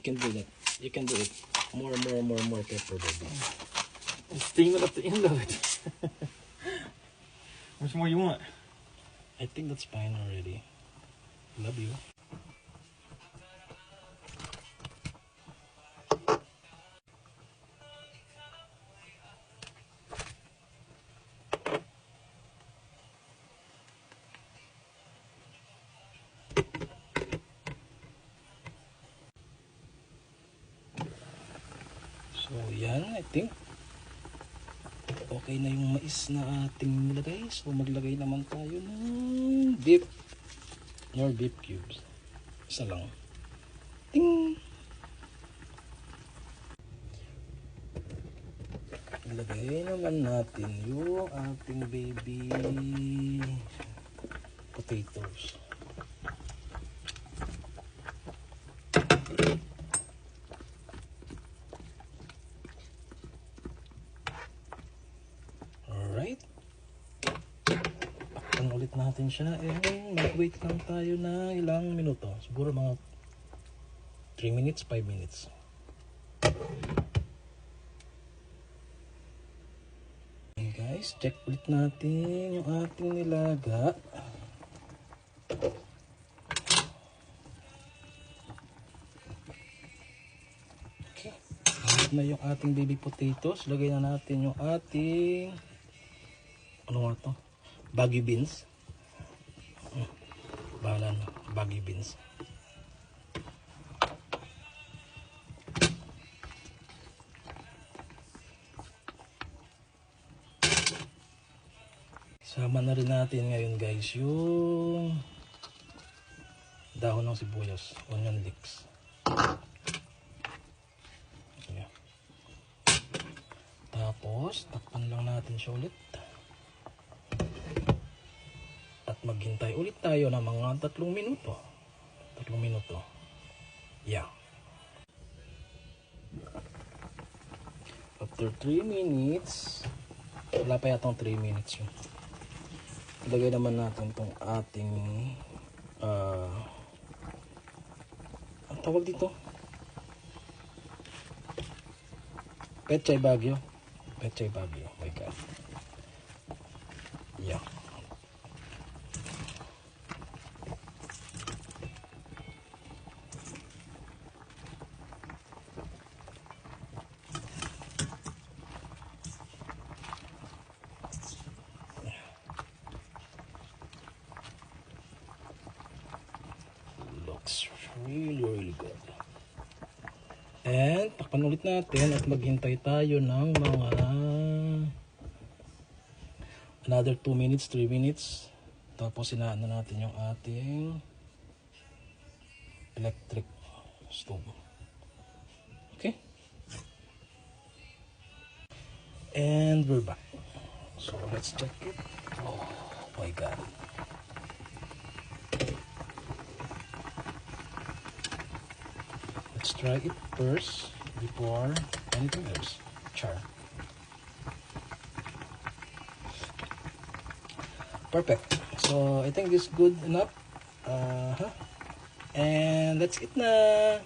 can do that. You can do it. More pepper, baby. Steam it up the end of it. How much more you want? I think that's fine already. Love you. So yan, I think okay na yung mais na ating nilagay. So maglagay naman tayo ng beef or beef cubes. Isa lang. Ting! Ilagay naman natin yung ating baby potatoes. Alright. Pakpan ulit natin siya and mag-wait lang tayo na ilang minuto. Siguro mga 3 minutes, 5 minutes. Okay guys, check ulit natin yung ating nilaga. Okay. Ulit na yung ating baby potatoes. Lagay na natin yung ating ano nga to? Baggy beans. Bahala na. Baggy beans. Sama na rin natin ngayon guys yung dahon ng sibuyas, onion leeks. Ayan. Tapos takpan lang natin siya ulit. At maghintay ulit tayo ng mga 3 minuto. 3 minuto. Yeah. After 3 minutes, wala pa yatang 3 minutes yun. Ilagay naman natin itong ating ang tawag dito? Pechay Baguio. Pechay Baguio. Oh my God. Yeah. Looks really good. And takpan ulit natin at maghintay tayo ng mga another 2 minutes, 3 minutes. Tapos inaano natin yung ating electric stove. Okay? And we're back. So let's check it. Oh my God. Let's try it first before anything else. Char. Perfect. So I think this is good enough. And that's it na.